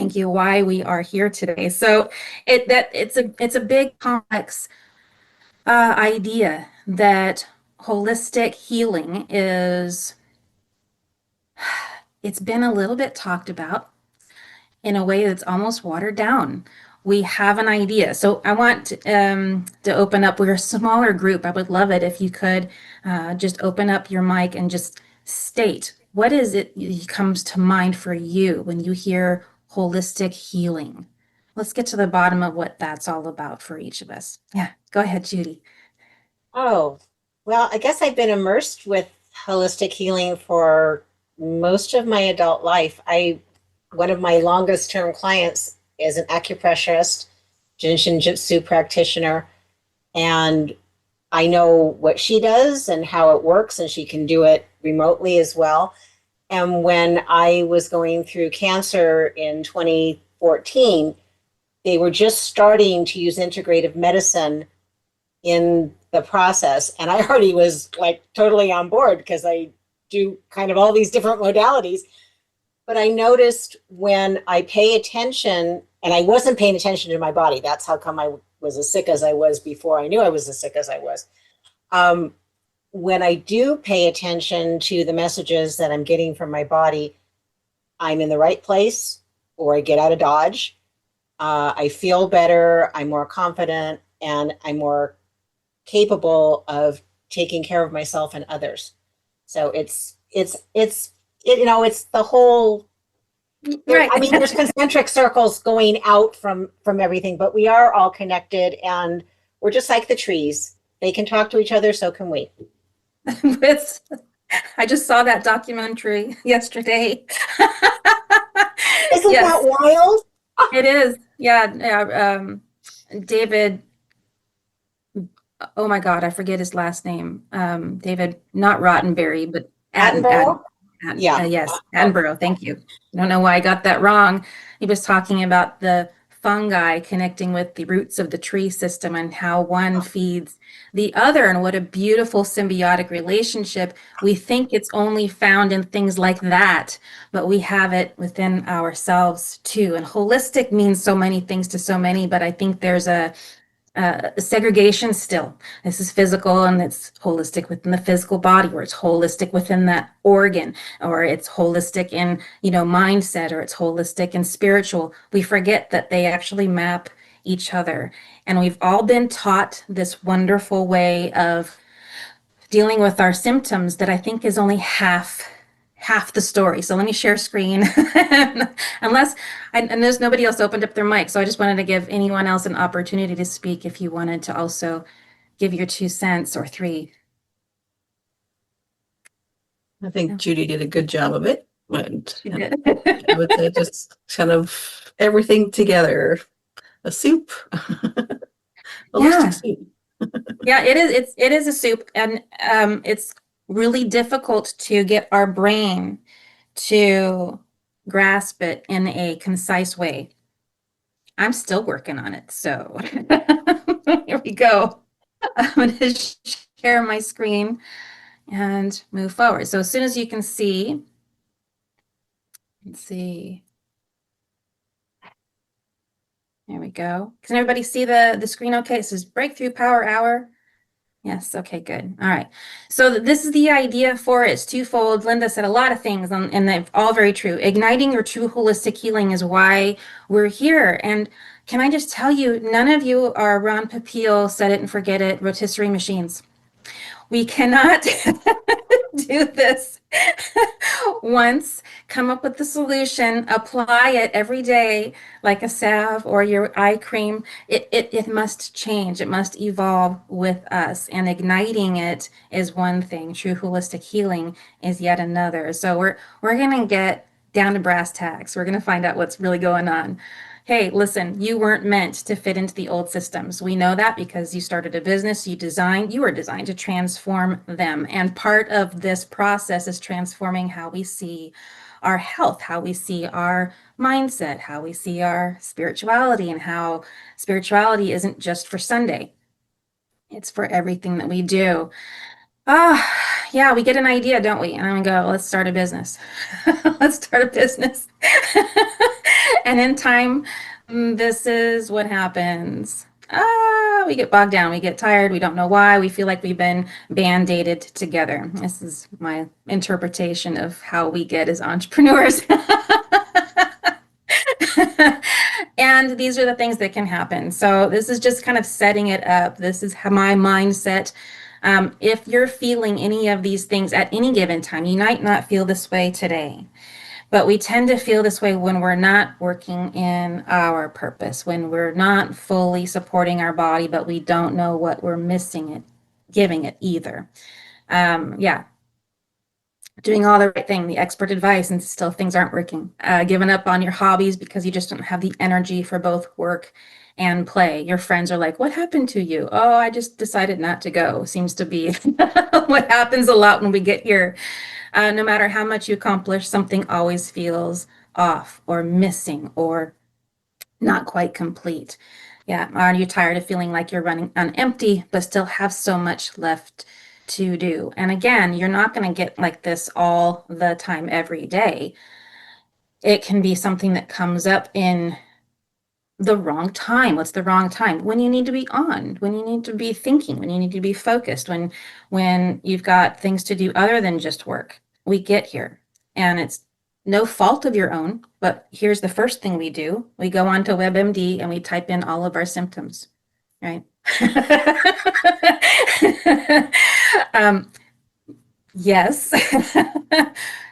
thank you, why we are here today. So it's a big complex idea that holistic healing is, it's been a little bit talked about in a way that's almost watered down. We have an idea. So I want to open up. We're a smaller group. I would love it if you could just open up your mic and just state what is it comes to mind for you when you hear holistic healing. Let's get to the bottom of what that's all about for each of us. Yeah, go ahead, Judy. Oh, well, I guess I've been immersed with holistic healing for most of my adult life. One of my longest term clients is an acupressurist, Jinshin practitioner, and I know what she does and how it works, and she can do it remotely as well. And when I was going through cancer in 2014, they were just starting to use integrative medicine in the process. And I already was like totally on board because I do kind of all these different modalities. But I noticed when I pay attention, and I wasn't paying attention to my body. That's how come I was as sick as I was before I knew I was as sick as I was. When I do pay attention to the messages that I'm getting from my body, I'm in the right place, or I get out of Dodge. I feel better, I'm more confident, and I'm more capable of taking care of myself and others. So it's the whole Right. I mean, there's concentric circles going out from everything, but we are all connected, and we're just like the trees. They can talk to each other, so can we. With, I just saw that documentary yesterday. Isn't that Yes, wild? it is. Yeah, David, oh my God, I forget his last name. David, not Rottenberry, but Attenborough? Yeah. Yes, Attenborough. Thank you. I don't know why I got that wrong. He was talking about the fungi connecting with the roots of the tree system and how one feeds the other, and what a beautiful symbiotic relationship. We think it's only found in things like that, but we have it within ourselves too. And holistic means so many things to so many, but I think there's a segregation still. This is physical, and it's holistic within the physical body, or it's holistic within that organ, or it's holistic in, mindset, or it's holistic and spiritual. We forget that they actually map each other. And we've all been taught this wonderful way of dealing with our symptoms that I think is only half the story. So let me share screen. Unless, and there's nobody else opened up their mic. So I just wanted to give anyone else an opportunity to speak if you wanted to also give your 2 cents or three. I think Judy did a good job of it. And She did. I would say just kind of everything together. A soup. Yeah. Soup. Yeah, it is a soup, and it's really difficult to get our brain to grasp it in a concise way. I'm still working on it, so here we go. I'm going to share my screen and move forward. So as soon as you can see, let's see. There we go. Can everybody see the screen okay? It says Breakthrough Power Hour. Yes, okay, good. All right. So this is the idea for it. It's twofold. Linda said a lot of things, and they're all very true. Igniting your true holistic healing is why we're here. And can I just tell you, none of you are Ron Popeil, set it and forget it, rotisserie machines. We cannot do this once, come up with the solution, apply it every day like a salve or your eye cream. It must change. It must evolve with us. And igniting it is one thing. True holistic healing is yet another. So we're going to get down to brass tacks. We're going to find out what's really going on. Hey, listen, you weren't meant to fit into the old systems. We know that because you started a business, you were designed to transform them. And part of this process is transforming how we see our health, how we see our mindset, how we see our spirituality, and how spirituality isn't just for Sunday. It's for everything that we do. Yeah, we get an idea, don't we? And I'm gonna go, let's start a business. Let's start a business. And in time, this is what happens. We get bogged down, we get tired, we don't know why, we feel like we've been band-aided together. This is my interpretation of how we get as entrepreneurs. And these are the things that can happen. So this is just kind of setting it up. This is how my mindset. If you're feeling any of these things at any given time, you might not feel this way today, but we tend to feel this way when we're not working in our purpose, when we're not fully supporting our body, but we don't know what we're missing it, giving it either. Yeah, doing all the right thing, the expert advice, and still things aren't working. Giving up on your hobbies because you just don't have the energy for both work and play. Your friends are like, what happened to you? Oh, I just decided not to go. Seems to be what happens a lot when we get here. No matter how much you accomplish, something always feels off or missing or not quite complete. Yeah, are you tired of feeling like you're running on empty, but still have so much left to do? And again, you're not going to get like this all the time, every day. It can be something that comes up in the wrong time. What's the wrong time? When you need to be on, when you need to be thinking, when you need to be focused, when you've got things to do other than just work. We get here, and it's no fault of your own, but here's the first thing we do. We go on to WebMD and we type in all of our symptoms, right? um, Yes.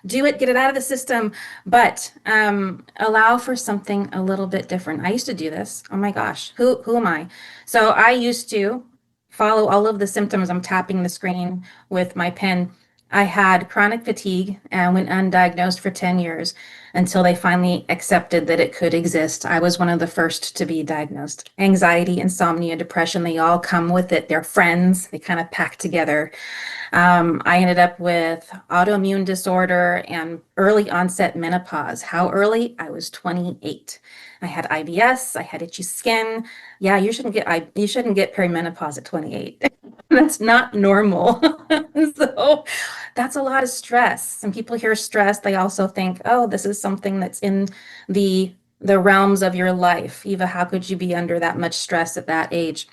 Do it, get it out of the system, but allow for something a little bit different. I used to do this. Oh my gosh, who am I? So I used to follow all of the symptoms. I'm tapping the screen with my pen. I had chronic fatigue and went undiagnosed for 10 years until they finally accepted that it could exist. I was one of the first to be diagnosed. Anxiety, insomnia, depression, they all come with it. They're friends. They kind of pack together. I ended up with autoimmune disorder and early onset menopause. How early? I was 28. I had IBS. I had itchy skin. Yeah, you shouldn't get perimenopause at 28. That's not normal. So that's a lot of stress. Some people hear stress, they also think, oh, this is something that's in the realms of your life. Eva, how could you be under that much stress at that age?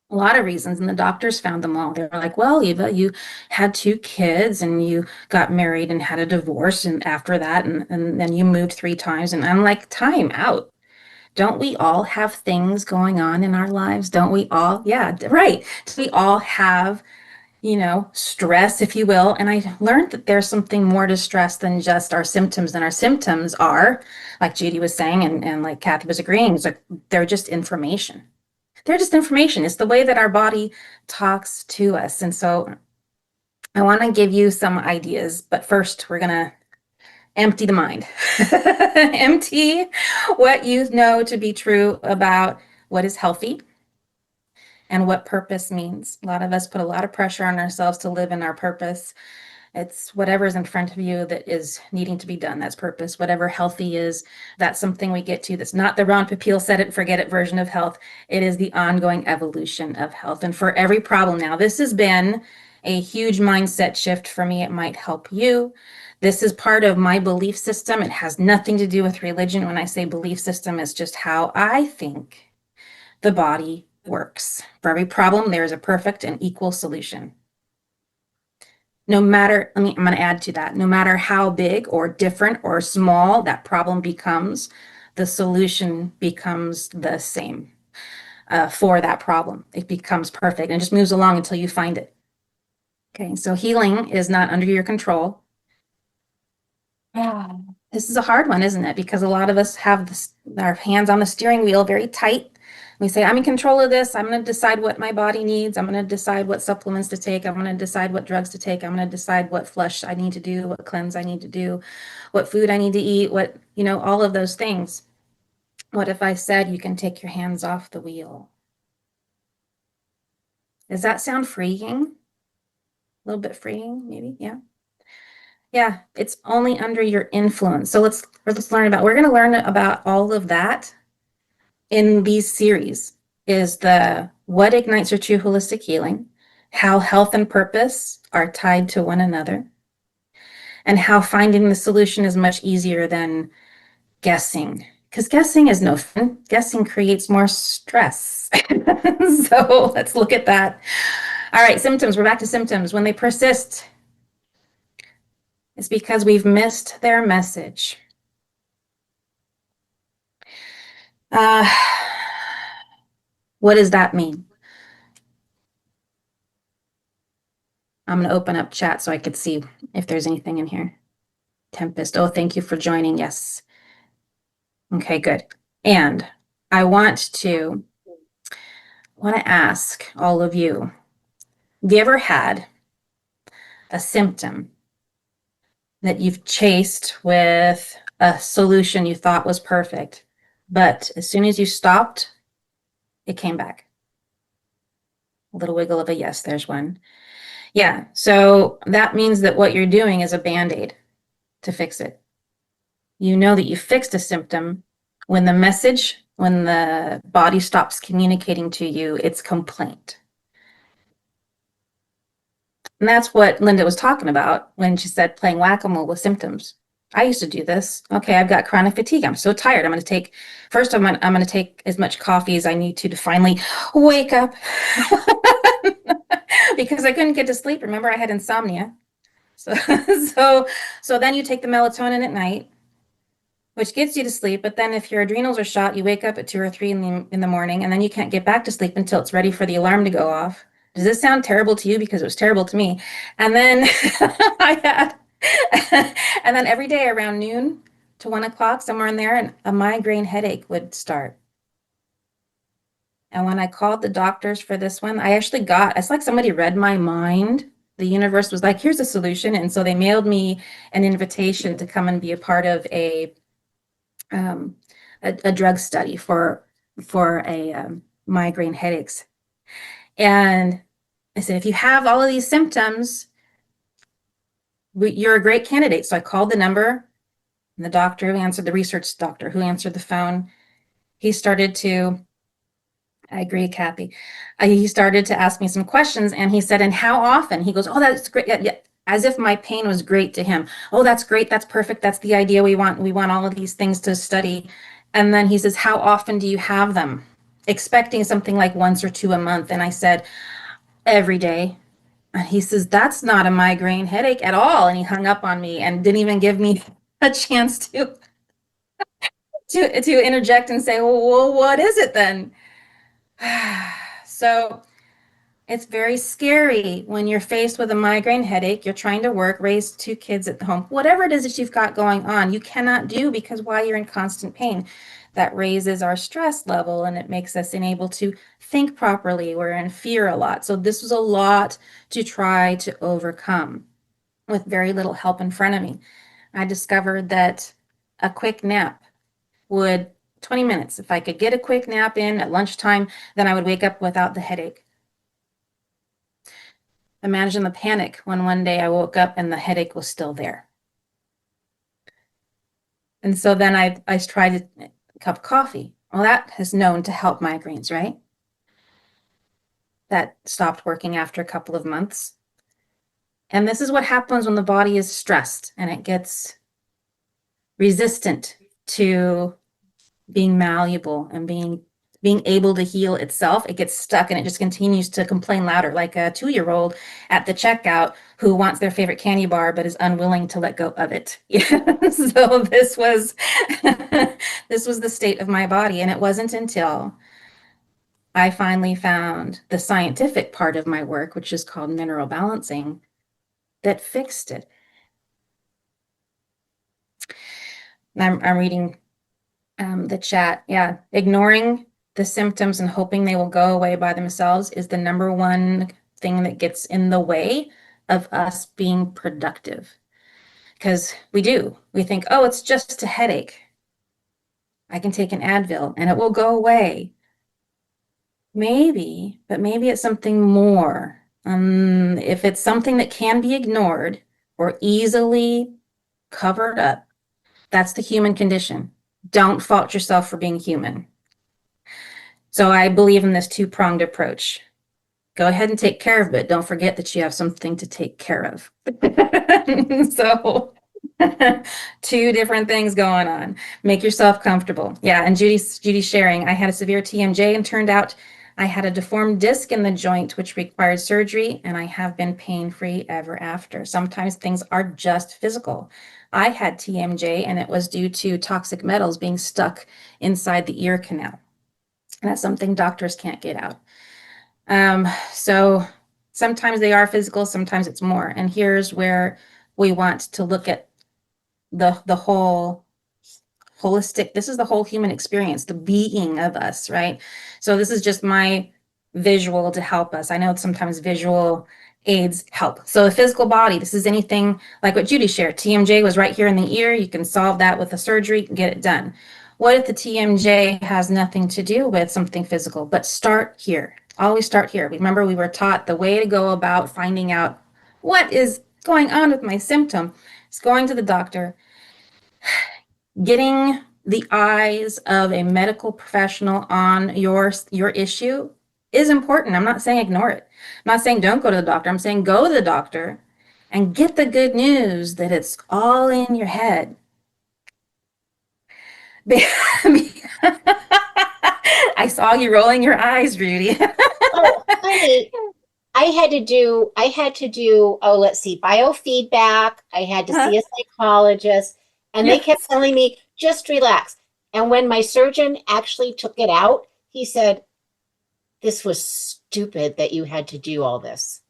A lot of reasons, and the doctors found them all. They were like, well, Eva, you had 2 kids and you got married and had a divorce, and after that, and then you moved 3 times. And I'm like, time out. Don't we all have things going on in our lives? Don't we all? Yeah, right. We all have, stress, if you will. And I learned that there's something more to stress than just our symptoms. And our symptoms are, like Judy was saying, and like Kathy was agreeing, it's like they're just information. They're just information. It's the way that our body talks to us. And so I want to give you some ideas, but first we're going to empty the mind. Empty what you know to be true about what is healthy and what purpose means. A lot of us put a lot of pressure on ourselves to live in our purpose. It's whatever's in front of you that is needing to be done. That's purpose. Whatever healthy is, that's something we get to. That's not the Ron Popeil set it and forget it version of health. It is the ongoing evolution of health. And for every problem now, this has been a huge mindset shift for me. It might help you. This is part of my belief system. It has nothing to do with religion. When I say belief system, it's just how I think the body works. For every problem, there is a perfect and equal solution. No matter, I'm going to add to that, no matter how big or different or small that problem becomes, the solution becomes the same for that problem. It becomes perfect and just moves along until you find it. Okay, so healing is not under your control. Yeah, this is a hard one, isn't it? Because a lot of us have our hands on the steering wheel very tight. We say, I'm in control of this. I'm going to decide what my body needs. I'm going to decide what supplements to take. I'm going to decide what drugs to take. I'm going to decide what flush I need to do, what cleanse I need to do, what food I need to eat, all of those things. What if I said you can take your hands off the wheel? Does that sound freeing? A little bit freeing, maybe? Yeah. Yeah, it's only under your influence. So let's learn we're going to learn about all of that in these series is what ignites your true holistic healing, how health and purpose are tied to one another, and how finding the solution is much easier than guessing. because guessing is no fun. Guessing creates more stress. So let's look at that. All right, symptoms. We're back to symptoms. When they persist, it's because we've missed their message. What does that mean? I'm going to open up chat so I could see if there's anything in here. Tempest. Oh, thank you for joining. Yes. Okay, good. And I want to ask all of you, have you ever had a symptom that you've chased with a solution you thought was perfect, but as soon as you stopped, it came back? A little wiggle of a yes, there's one. Yeah, so that means that what you're doing is a Band-Aid to fix it. You know that you fixed a symptom when the body stops communicating to you its complaint. And that's what Linda was talking about when she said playing whack-a-mole with symptoms. I used to do this. Okay, I've got chronic fatigue. I'm so tired. I'm going to take as much coffee as I need to finally wake up because I couldn't get to sleep. Remember, I had insomnia. So, so then you take the melatonin at night, which gets you to sleep. But then if your adrenals are shot, you wake up at 2 or 3 in the morning, and then you can't get back to sleep until it's ready for the alarm to go off. Does this sound terrible to you? Because it was terrible to me. And then and then every day around noon to 1 o'clock, somewhere in there, a migraine headache would start. And when I called the doctors for this one, it's like somebody read my mind. The universe was like, here's a solution. And so they mailed me an invitation to come and be a part of a drug study for migraine headaches. And I said, if you have all of these symptoms, you're a great candidate. So I called the number, and the doctor who answered, the research doctor who answered the phone, I agree, Kathy. He started to ask me some questions, and he said, and how often? He goes, oh, that's great. Yeah, yeah. As if my pain was great to him. Oh, that's great. That's perfect. That's the idea we want. We want all of these things to study. And then he says, how often do you have them? Expecting something like once or two a month. And I said, every day. And he says, that's not a migraine headache at all. And he hung up on me and didn't even give me a chance to interject and say, well, what is it then? So it's very scary when you're faced with a migraine headache, you're trying to work, raise 2 kids at home, whatever it is that you've got going on, you cannot do because while you're in constant pain, that raises our stress level and it makes us unable to think properly. We're in fear a lot. So this was a lot to try to overcome with very little help in front of me. I discovered that a quick nap 20 minutes. If I could get a quick nap in at lunchtime, then I would wake up without the headache. Imagine the panic when one day I woke up and the headache was still there. And so then I tried a cup of coffee. Well, that is known to help migraines, right? That stopped working after a couple of months. And this is what happens when the body is stressed and it gets resistant to being malleable and being able to heal itself. It gets stuck and it just continues to complain louder, like a 2-year-old at the checkout who wants their favorite candy bar but is unwilling to let go of it. So this was this was the state of my body, and it wasn't until I finally found the scientific part of my work, which is called mineral balancing, that fixed it. I'm reading the chat. Yeah, ignoring the symptoms and hoping they will go away by themselves is the number one thing that gets in the way of us being productive. Because we think, oh, it's just a headache. I can take an Advil and it will go away. Maybe, but maybe it's something more. If it's something that can be ignored or easily covered up, that's the human condition. Don't fault yourself for being human. So I believe in this 2-pronged approach. Go ahead and take care of it. Don't forget that you have something to take care of. So Two different things going on. Make yourself comfortable. Yeah, and Judy's sharing, I had a severe TMJ and turned out I had a deformed disc in the joint, which required surgery, and I have been pain-free ever after. Sometimes things are just physical. I had TMJ, and it was due to toxic metals being stuck inside the ear canal. And that's something doctors can't get out. So sometimes they are physical, sometimes it's more. And here's where we want to look at the whole holistic, this is the whole human experience, the being of us, right? So this is just my visual to help us. I know sometimes visual aids help. So the physical body, this is anything like what Judy shared. TMJ was right here in the ear. You can solve that with a surgery, get it done. What if the TMJ has nothing to do with something physical, but start here. Always start here. Remember, we were taught the way to go about finding out what is going on with my symptom is going to the doctor, getting the eyes of a medical professional on your issue is important. I'm not saying ignore it. I'm not saying don't go to the doctor. I'm saying go to the doctor and get the good news that it's all in your head. I saw you rolling your eyes, Rudy. Oh, honey, I had to do, let's see, biofeedback. I had to see a psychologist, and they kept Yes. telling me, just relax. And when my surgeon actually took it out, he said, this was stupid that you had to do all this.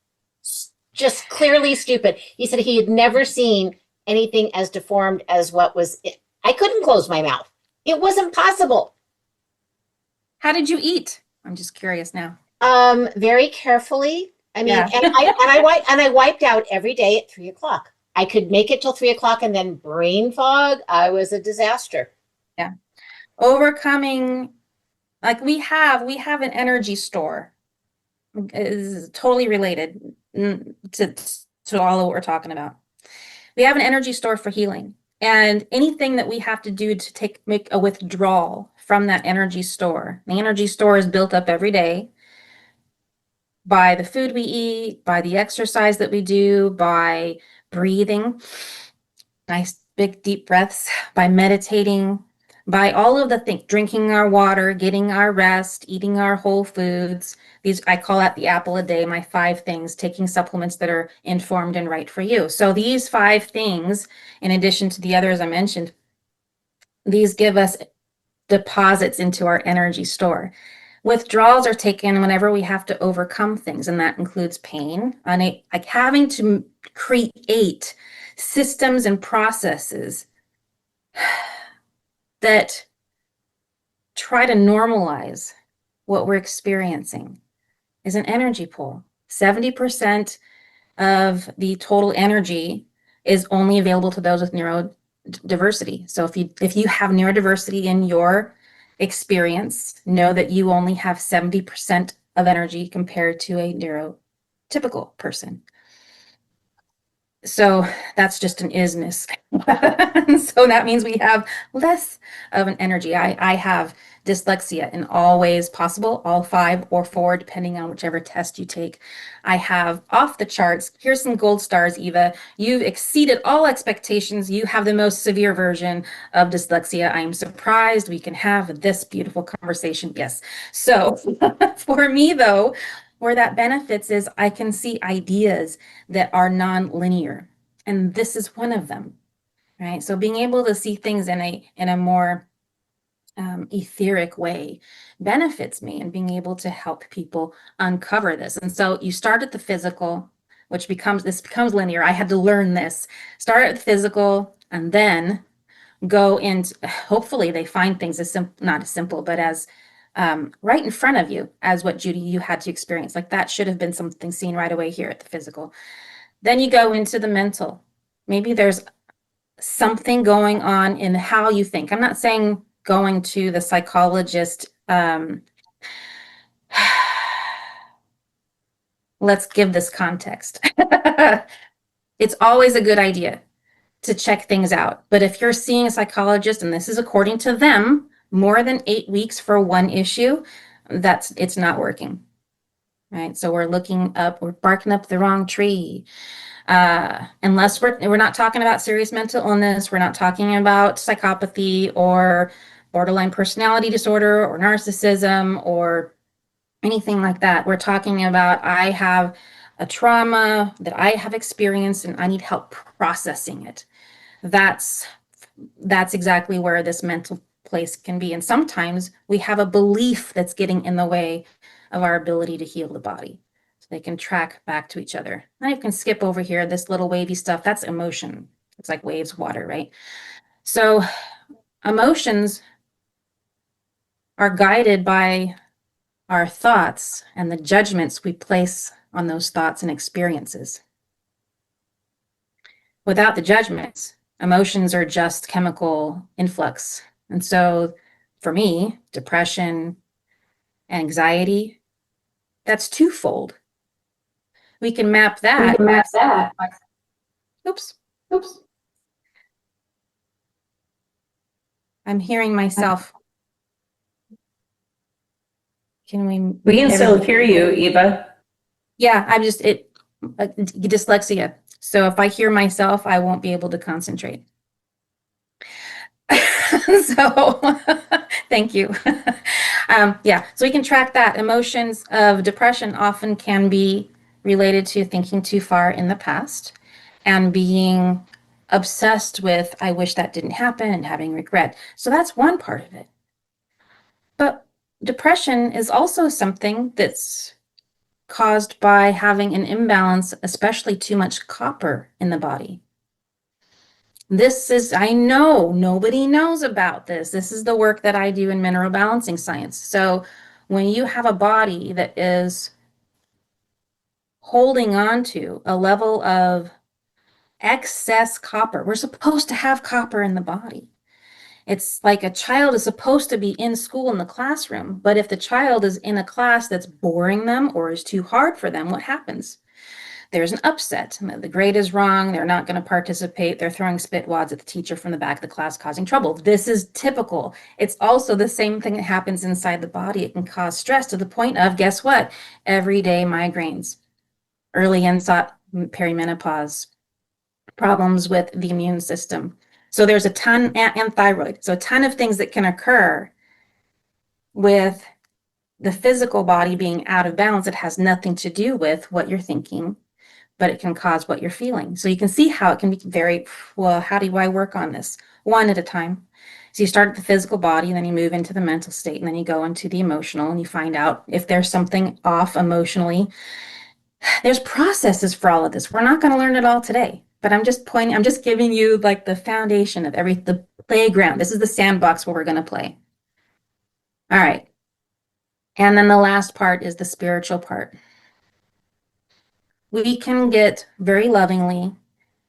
Just clearly stupid. He said he had never seen anything as deformed as what was it. I couldn't close my mouth. It wasn't possible. How did you eat? I'm just curious now. Very carefully. I mean, Yeah. and I wiped out every day at 3 o'clock. I could make it till 3 o'clock and then brain fog. I was a disaster. Yeah. Overcoming, like we have an energy store. Is totally related to all of what we're talking about. We have an energy store for healing, and anything that we have to do to make a withdrawal from that energy store. The energy store is built up every day by the food we eat, by the exercise that we do, by breathing, nice big deep breaths, by meditating, by all of the things, drinking our water, getting our rest, eating our whole foods. These, I call that the apple a day, my 5 things, taking supplements that are informed and right for you. So these 5 things, in addition to the others I mentioned, these give us deposits into our energy store. Withdrawals are taken whenever we have to overcome things, and that includes pain, like having to create systems and processes that try to normalize what we're experiencing is an energy pull. 70% of the total energy is only available to those with neurodiversity. So if you have neurodiversity in your experience, know that you only have 70% of energy compared to a neurotypical person. So that's just an isness. So that means we have less of an energy. I have dyslexia in all ways possible, all 5 or 4, depending on whichever test you take. I have off the charts. Here's some gold stars, Eva. You've exceeded all expectations. You have the most severe version of dyslexia. I am surprised we can have this beautiful conversation. Yes. So for me, though, where that benefits is I can see ideas that are non-linear, and this is one of them, right? So being able to see things in a more etheric way benefits me, and being able to help people uncover this. And so you start at the physical, which becomes linear. I had to learn this. Start at the physical, and then go into, hopefully they find things as simple, not as simple, but as right in front of you, as what Judy, you had to experience. Like that should have been something seen right away here at the physical. Then you go into the mental. Maybe there's something going on in how you think. I'm not saying going to the psychologist. Let's give this context. It's always a good idea to check things out. But if you're seeing a psychologist, and this is according to them, more than 8 weeks for one issue, it's not working. right? So we're looking up, we're barking up the wrong tree. Unless we're not talking about serious mental illness, we're not talking about psychopathy or borderline personality disorder or narcissism or anything like that. We're talking about I have a trauma that I have experienced and I need help processing it. That's exactly where this mental place can be. And sometimes we have a belief that's getting in the way of our ability to heal the body. So they can track back to each other. Now you can skip over here, this little wavy stuff, that's emotion. It's like waves, water, right? So emotions are guided by our thoughts and the judgments we place on those thoughts and experiences. Without the judgments, emotions are just chemical influx. And so for me, depression, anxiety, that's twofold. We can map that. Oops. I'm hearing myself. Can we? We can still hear you, Eva. Yeah, dyslexia. So if I hear myself, I won't be able to concentrate. So thank you. Yeah, so we can track that. Emotions of depression often can be related to thinking too far in the past and being obsessed with, I wish that didn't happen, and having regret. So that's one part of it. But depression is also something that's caused by having an imbalance, especially too much copper in the body. This is, I know nobody knows about this. This is the work that I do in mineral balancing science. So when you have a body that is holding on to a level of excess copper, we're supposed to have copper in the body. It's like a child is supposed to be in school in the classroom, but if the child is in a class that's boring them or is too hard for them, what happens? There's an upset. The grade is wrong. They're not going to participate. They're throwing spit wads at the teacher from the back of the class, causing trouble. This is typical. It's also the same thing that happens inside the body. It can cause stress to the point of, guess what? Everyday migraines, early onset perimenopause, problems with the immune system. So there's a ton, and thyroid. So a ton of things that can occur with the physical body being out of balance. It has nothing to do with what you're thinking, but it can cause what you're feeling. So you can see how it can be very, well, how do I work on this? One at a time. So you start at the physical body, and then you move into the mental state, and then you go into the emotional, and you find out if there's something off emotionally. There's processes for all of this. We're not going to learn it all today, but I'm just giving you like the foundation of the playground. This is the sandbox where we're going to play. All right. And then the last part is the spiritual part. We can get very lovingly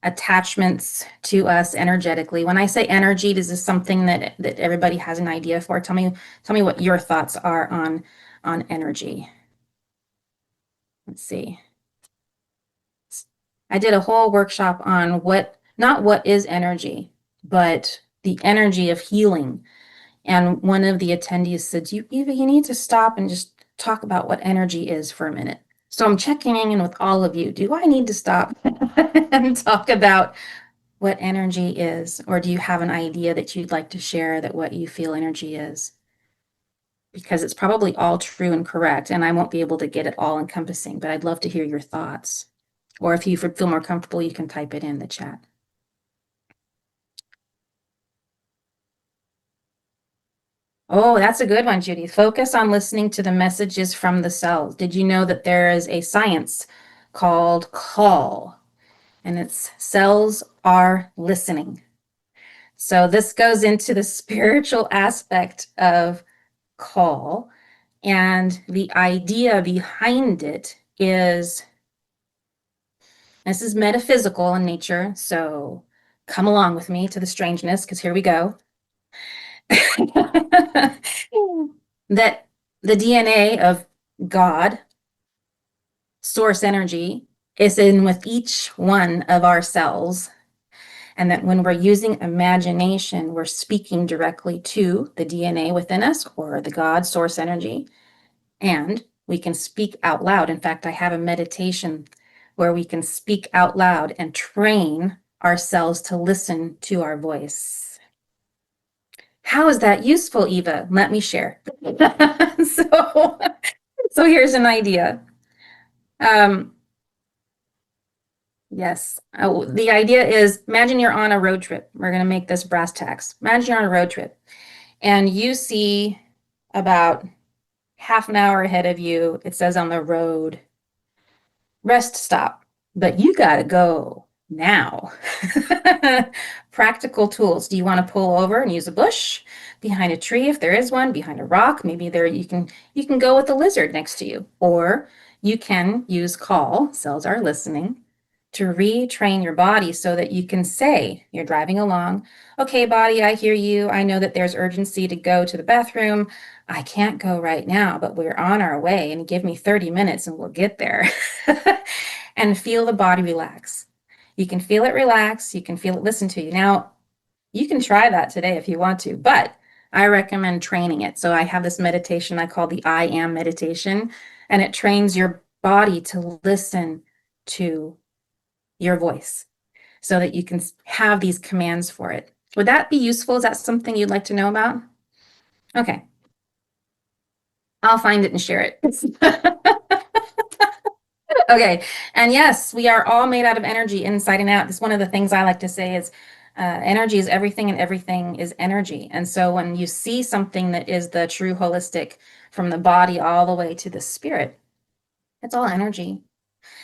attachments to us energetically. When I say energy, this is something that everybody has an idea for. Tell me what your thoughts are on energy. Let's see. I did a whole workshop on not what is energy, but the energy of healing. And one of the attendees said, Eva, you need to stop and just talk about what energy is for a minute. So I'm checking in with all of you. Do I need to stop and talk about what energy is? Or do you have an idea that you'd like to share that what you feel energy is? Because it's probably all true and correct, and I won't be able to get it all encompassing, but I'd love to hear your thoughts. Or if you feel more comfortable, you can type it in the chat. Oh, that's a good one, Judy. Focus on listening to the messages from the cells. Did you know that there is a science called call? And it's cells are listening. So this goes into the spiritual aspect of call. And the idea behind it is, this is metaphysical in nature. So come along with me to the strangeness, because here we go. That the DNA of God, source energy, is in with each one of our cells. And that when we're using imagination, we're speaking directly to the DNA within us, or the God source energy. And We can speak out loud. In fact, I have a meditation where we can speak out loud and train ourselves to listen to our voice. How is that useful, Eva? Let me share. So here's an idea. Yes, the idea is, imagine you're on a road trip. We're going to make this brass tacks. Imagine you're on a road trip and you see about half an hour ahead of you, it says on the road, rest stop, but you got to go now. Practical tools. Do you want to pull over and use a bush, behind a tree if there is one, behind a rock? Maybe there you can go with a lizard next to you, or you can use call, cells are listening, to retrain your body so that you can say, you're driving along, okay, body, I hear you. I know that there's urgency to go to the bathroom. I can't go right now, but we're on our way, and give me 30 minutes and we'll get there. And feel the body relax. You can feel it relax. You can feel it listen to you. Now, you can try that today if you want to, but I recommend training it. So I have this meditation I call the I am meditation, and it trains your body to listen to your voice so that you can have these commands for it. Would that be useful? Is that something you'd like to know about? Okay. I'll find it and share it. Okay. And yes, we are all made out of energy inside and out. It's one of the things I like to say is energy is everything and everything is energy. And so when you see something that is the true holistic from the body all the way to the spirit, it's all energy.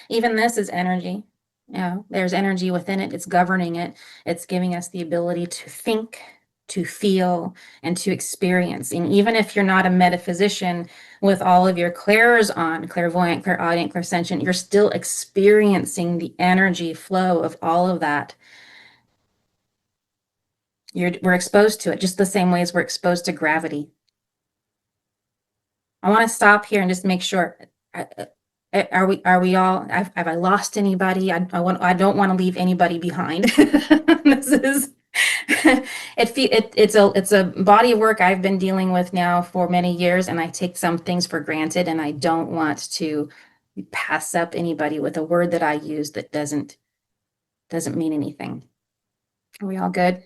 Even this is energy. You know, there's energy within it. It's governing it. It's giving us the ability to think, to feel, and to experience. And even if you're not a metaphysician with all of your clairs on, clairvoyant, clairaudient, clairsentient, you're still experiencing the energy flow of all of that. We're exposed to it just the same way as we're exposed to gravity. I want to stop here and just make sure. Are we all, have I lost anybody? I don't want to leave anybody behind. This is, it's a body of work I've been dealing with now for many years, and I take some things for granted, and I don't want to pass up anybody with a word that I use that doesn't mean anything. Are we all good?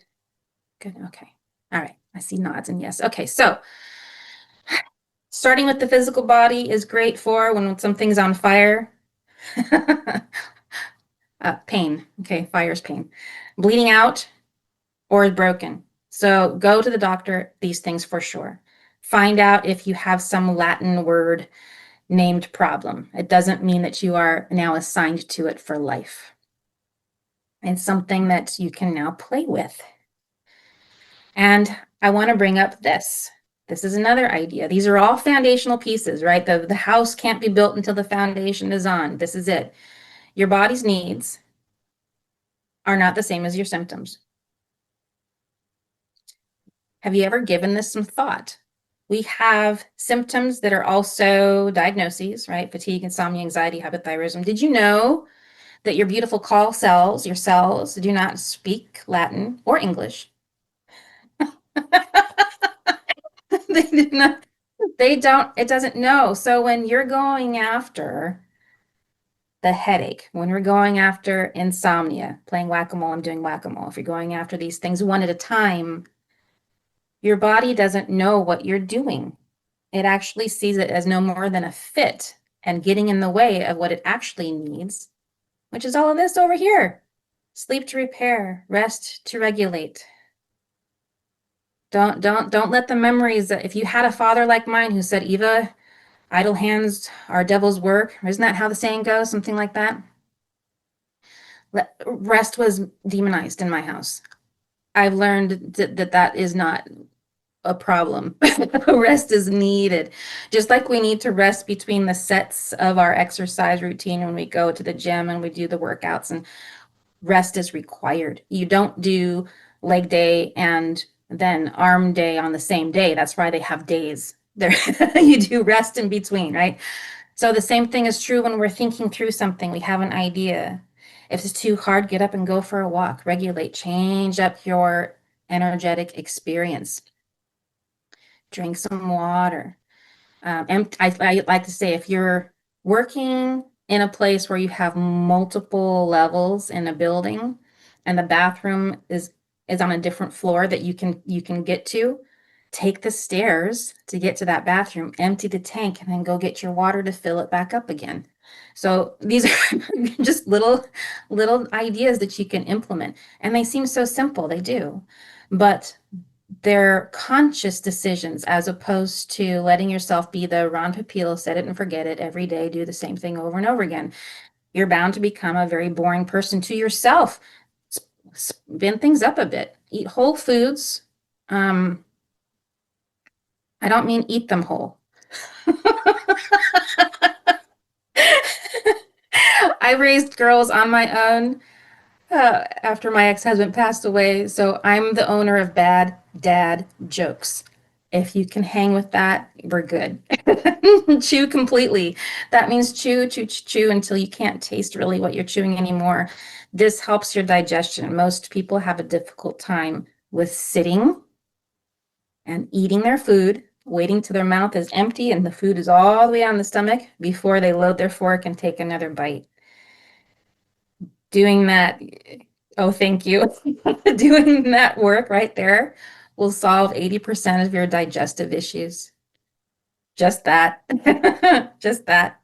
Good, okay. All right, I see nods and yes. Okay, so starting with the physical body is great for when something's on fire. Pain. Okay, fire's pain. Bleeding out or is broken. So go to the doctor, these things for sure. Find out if you have some Latin word named problem. It doesn't mean that you are now assigned to it for life. It's something that you can now play with. And I want to bring up this. This is another idea. These are all foundational pieces, right? The house can't be built until the foundation is on. This is it. Your body's needs are not the same as your symptoms. Have you ever given this some thought? We have symptoms that are also diagnoses, right? Fatigue, insomnia, anxiety, hypothyroidism. Did you know that your beautiful call cells, your cells, do not speak Latin or English? They did not. They don't, it doesn't know. So when you're going after the headache, when we're going after insomnia, playing whack-a-mole, I'm doing whack-a-mole. If you're going after these things one at a time, your body doesn't know what you're doing. It actually sees it as no more than a fit and getting in the way of what it actually needs, which is all of this over here. Sleep to repair, rest to regulate. Don't let the memories that if you had a father like mine who said, Eva, idle hands are devil's work. Isn't that how the saying goes? Something like that. Rest was demonized in my house. I've learned that is not a problem. Rest is needed. Just like we need to rest between the sets of our exercise routine when we go to the gym and we do the workouts, and rest is required. You don't do leg day and then arm day on the same day. That's why they have days there. You do rest in between, right? So the same thing is true when we're thinking through something. We have an idea. If it's too hard, get up and go for a walk. Regulate, change up your energetic experience. Drink some water. I like to say if you're working in a place where you have multiple levels in a building and the bathroom is on a different floor that you can get to, take the stairs to get to that bathroom, empty the tank, and then go get your water to fill it back up again. So these are just little ideas that you can implement. And they seem so simple, they do. But they're conscious decisions as opposed to letting yourself be the Ron Popeil, set it and forget it every day, do the same thing over and over again. You're bound to become a very boring person to yourself. Spin things up a bit. Eat whole foods. I don't mean eat them whole. I raised girls on my own after my ex-husband passed away, so I'm the owner of bad dad jokes. If you can hang with that, we're good. Chew completely. That means chew, chew, chew, chew until you can't taste really what you're chewing anymore. This helps your digestion. Most people have a difficult time with sitting and eating their food, waiting till their mouth is empty and the food is all the way on the stomach before they load their fork and take another bite. Doing that, oh, thank you. Doing that work right there will solve 80% of your digestive issues. Just that. Just that.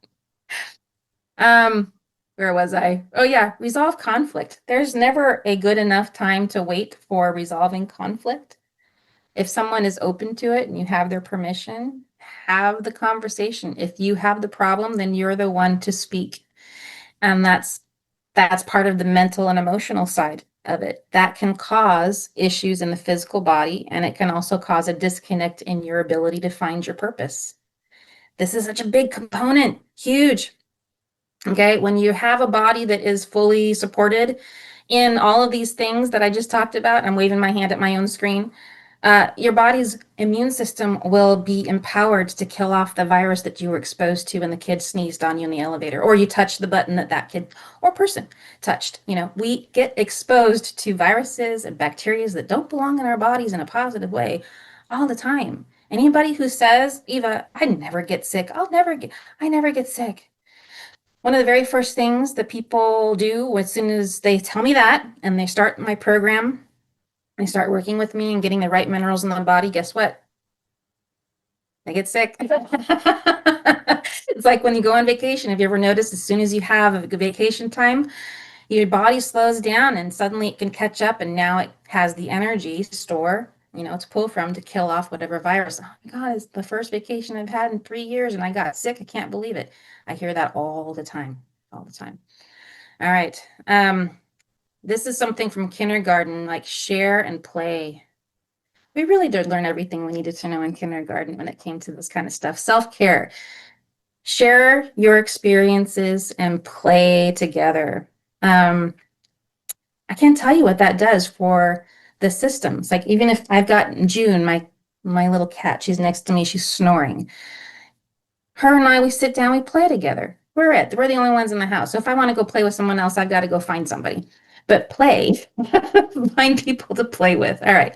Where was I? Oh yeah, resolve conflict. There's never a good enough time to wait for resolving conflict. If someone is open to it and you have their permission, have the conversation. If you have the problem, then you're the one to speak. And that's part of the mental and emotional side of it. That can cause issues in the physical body, and it can also cause a disconnect in your ability to find your purpose. This is such a big component, huge. Okay, when you have a body that is fully supported in all of these things that I just talked about, I'm waving my hand at my own screen. Your body's immune system will be empowered to kill off the virus that you were exposed to when the kid sneezed on you in the elevator, or you touched the button that that kid or person touched. You know, we get exposed to viruses and bacteria that don't belong in our bodies in a positive way all the time. Anybody who says, Eva, I never get sick, I never get sick. One of the very first things that people do as soon as they tell me that and they start my program, they start working with me and getting the right minerals in the body, guess what? They get sick. It's like when you go on vacation. Have you ever noticed as soon as you have a vacation time, your body slows down and suddenly it can catch up and now it has the energy to store, to pull from to kill off whatever virus. Oh my God, it's the first vacation I've had in 3 years and I got sick. I can't believe it. I hear that all the time, all the time. All right. This is something from kindergarten, like share and play. We really did learn everything we needed to know in kindergarten when it came to this kind of stuff. Self-care. Share your experiences and play together. I can't tell you what that does for the systems. Like even if I've got June, my little cat, she's next to me, she's snoring. Her and I, we sit down, we play together. We're the only ones in the house. So if I want to go play with someone else, I've got to go find somebody. But play, find people to play with. All right.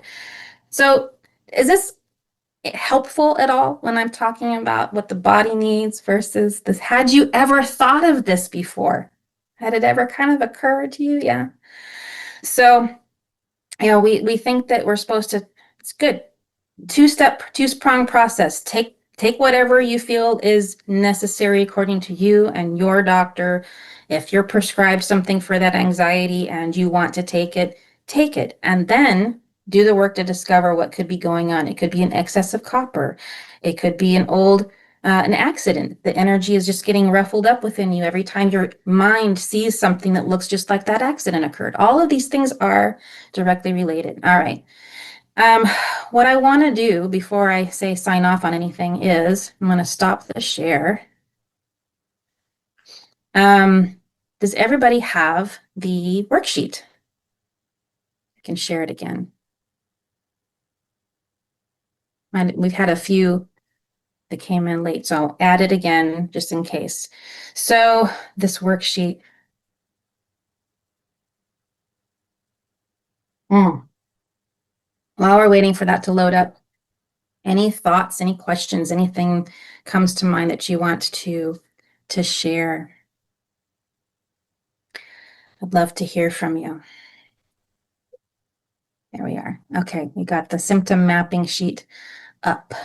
So is this helpful at all when I'm talking about what the body needs versus this? Had you ever thought of this before? Had it ever kind of occurred to you? Yeah. So, we think that we're supposed to, it's good. Two-prong process. Take whatever you feel is necessary according to you and your doctor. If you're prescribed something for that anxiety and you want to take it, and then do the work to discover what could be going on. It could be an excess of copper. It could be an accident. The energy is just getting ruffled up within you every time your mind sees something that looks just like that accident occurred. All of these things are directly related. All right. What I want to do before I say sign off on anything is I'm going to stop the share. Does everybody have the worksheet? I can share it again. And we've had a few that came in late, so I'll add it again just in case. So this worksheet. While we're waiting for that to load up, Any thoughts, any questions, anything comes to mind that you want to share? I'd love to hear from you. There we are. Okay, we got the symptom mapping sheet up.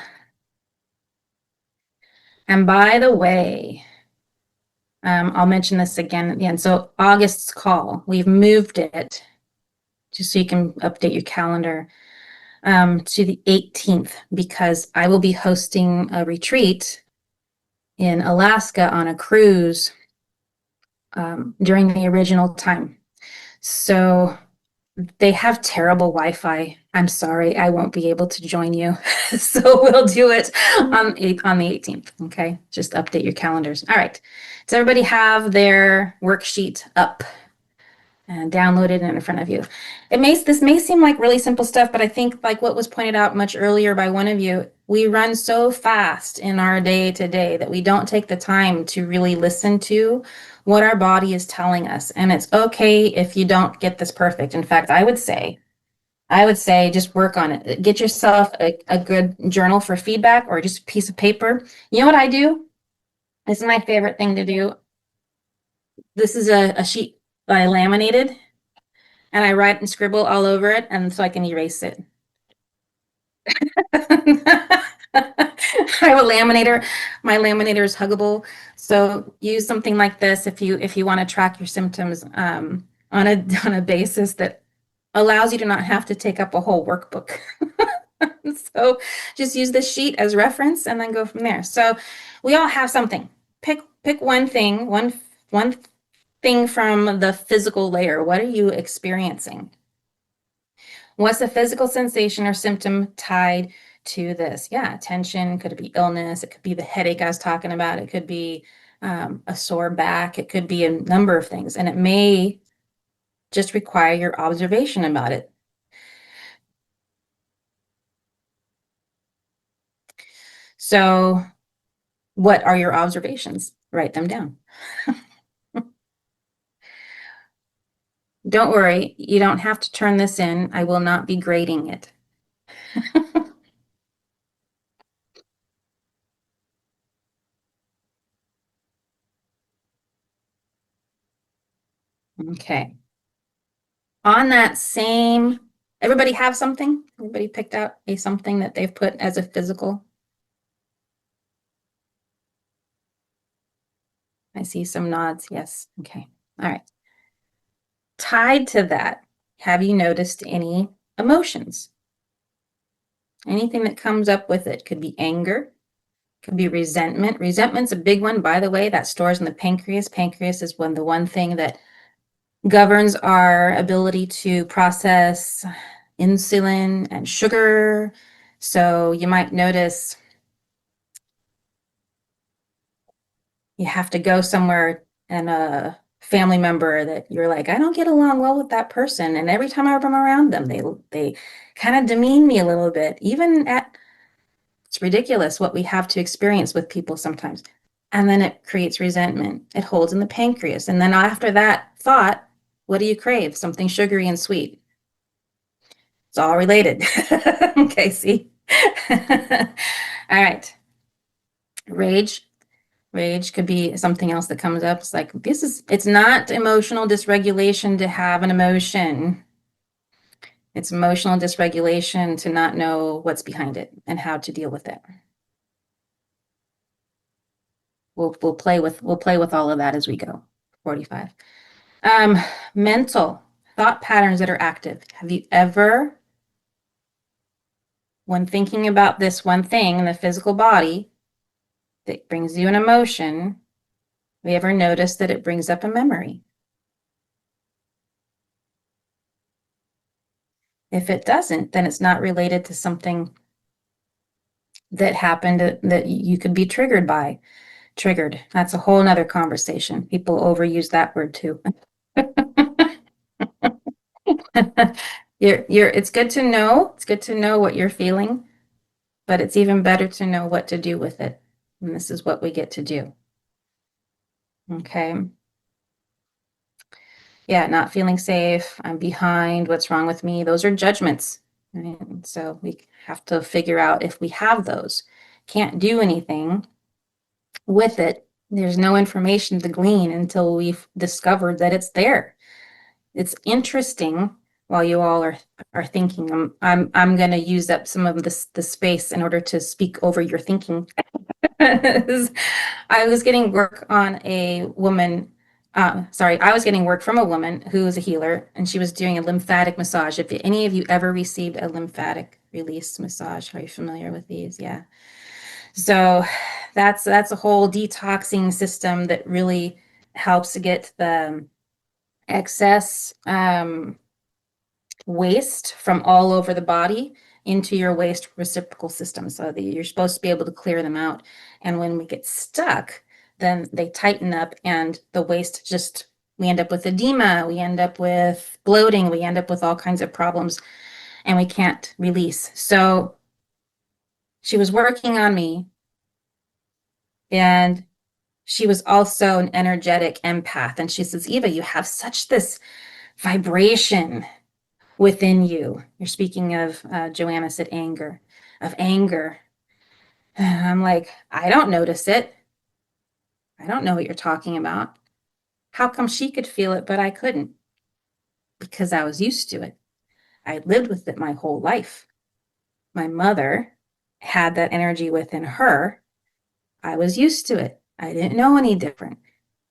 And by the way, I'll mention this again at the end. So August's call, we've moved it just so you can update your calendar to the 18th because I will be hosting a retreat in Alaska on a cruise during the original time. So they have terrible Wi-Fi. I'm sorry, I won't be able to join you. So we'll do it on the 18th. Okay, just update your calendars. All right. Does everybody have their worksheet up and downloaded and in front of you? This may seem like really simple stuff, but I think like what was pointed out much earlier by one of you, we run so fast in our day to day that we don't take the time to really listen to what our body is telling us. And it's okay if you don't get this perfect. In fact, I would say just work on it. Get yourself a good journal for feedback or just a piece of paper. You know what I do? This is my favorite thing to do. This is a sheet that I laminated and I write and scribble all over it and so I can erase it. I have a laminator. My laminator is huggable. So use something like this if you want to track your symptoms on a basis that allows you to not have to take up a whole workbook. So just use this sheet as reference and then go from there. So we all have something. Pick one thing, one thing from the physical layer. What are you experiencing? What's the physical sensation or symptom tied to this? Yeah, tension, could it be illness? It could be the headache I was talking about. It could be a sore back. It could be a number of things. And it may just require your observation about it. So what are your observations? Write them down. Don't worry, you don't have to turn this in. I will not be grading it. Okay. On that same, everybody have something? Everybody picked out a something that they've put as a physical? I see some nods. Yes. Okay. All right. Tied to that, have you noticed any emotions? Anything that comes up with it could be anger, could be resentment. Resentment's a big one, by the way, that stores in the pancreas. Pancreas is the one thing that governs our ability to process insulin and sugar. So you might notice you have to go somewhere and a family member that you're like, I don't get along well with that person. And every time I'm around them, they kind of demean me a little bit. It's ridiculous what we have to experience with people sometimes. And then it creates resentment. It holds in the pancreas. And then after that thought, what do you crave? Something sugary and sweet. It's all related. Okay, see? All right. Rage. Rage could be something else that comes up. It's like, it's not emotional dysregulation to have an emotion. It's emotional dysregulation to not know what's behind it and how to deal with it. We'll play with all of that as we go. 45. Mental thought patterns that are active. Have you ever, when thinking about this one thing in the physical body that brings you an emotion, have you ever noticed that it brings up a memory? If it doesn't, then it's not related to something that happened that you could be triggered by. Triggered. That's a whole nother conversation. People overuse that word too. It's good to know. It's good to know what you're feeling, but it's even better to know what to do with it. And this is what we get to do. Okay. Yeah, not feeling safe. I'm behind. What's wrong with me? Those are judgments. And so we have to figure out if we have those. Can't do anything with it. There's no information to glean until we've discovered that it's there. It's interesting while you all are thinking. I'm going to use up some of the space in order to speak over your thinking. I was getting work on a woman. I was getting work from a woman who is a healer, and she was doing a lymphatic massage. If any of you ever received a lymphatic release massage, are you familiar with these? Yeah. So that's a whole detoxing system that really helps to get the excess waste from all over the body into your waste reciprocal system, so that you're supposed to be able to clear them out. And when we get stuck, then they tighten up, and the waste just, we end up with edema, we end up with bloating, we end up with all kinds of problems, and we can't release. So she was working on me, and she was also an energetic empath. And she says, Eva, you have such this vibration within you. You're speaking of, Joanna said anger, of anger. And I'm like, I don't notice it. I don't know what you're talking about. How come she could feel it, but I couldn't? Because I was used to it. I lived with it my whole life. My mother had that energy within her. I was used to it. I didn't know any different.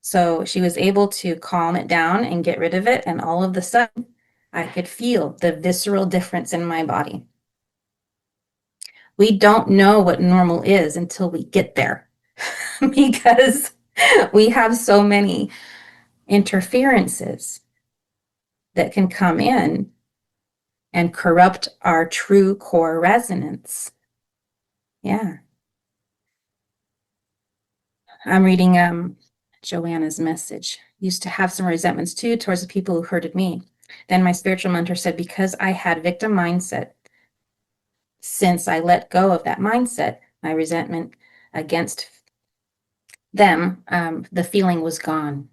So she was able to calm it down and get rid of it. And all of a sudden, I could feel the visceral difference in my body. We don't know what normal is until we get there because we have so many interferences that can come in and corrupt our true core resonance. Yeah. I'm reading Joanna's message. Used to have some resentments too towards the people who hurted me. Then my spiritual mentor said, because I had victim mindset, since I let go of that mindset, my resentment against them, the feeling was gone.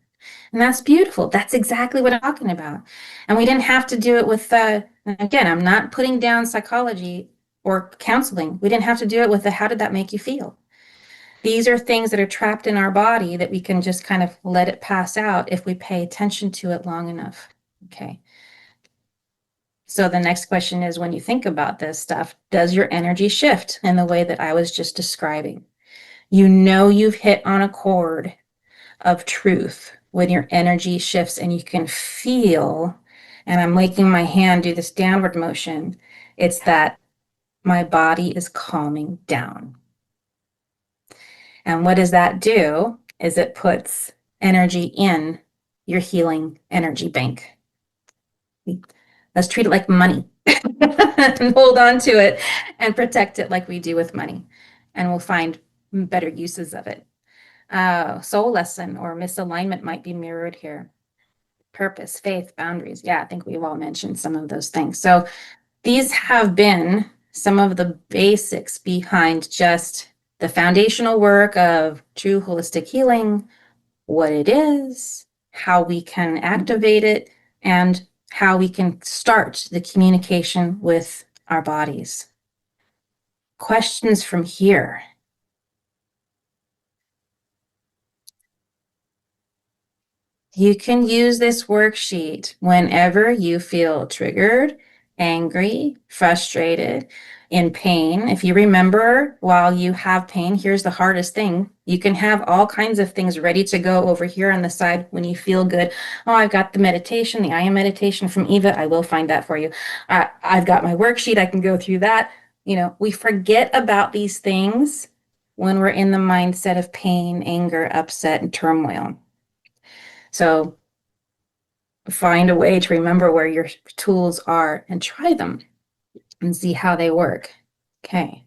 And that's beautiful. That's exactly what I'm talking about. And we didn't have to do it with, again, I'm not putting down psychology or counseling. We didn't have to do it with the, how did that make you feel? These are things that are trapped in our body that we can just kind of let it pass out if we pay attention to it long enough. Okay. So the next question is, when you think about this stuff, does your energy shift in the way that I was just describing? You know you've hit on a chord of truth when your energy shifts and you can feel, and I'm making my hand do this downward motion, it's that my body is calming down. And what does that do is it puts energy in your healing energy bank. Let's treat it like money and hold on to it and protect it like we do with money. And we'll find better uses of it. Soul lesson or misalignment might be mirrored here. Purpose, faith, boundaries. Yeah, I think we've all mentioned some of those things. So these have been some of the basics behind just the foundational work of true holistic healing, what it is, how we can activate it, and how we can start the communication with our bodies. Questions from here? You can use this worksheet whenever you feel triggered, angry, frustrated, in pain. If you remember, while you have pain, here's the hardest thing. You can have all kinds of things ready to go over here on the side when you feel good. Oh, I've got the meditation, the I am meditation from Eva. I will find that for you. I've got my worksheet. I can go through that. You know, we forget about these things when we're in the mindset of pain, anger, upset, and turmoil. So find a way to remember where your tools are and try them and see how they work. Okay.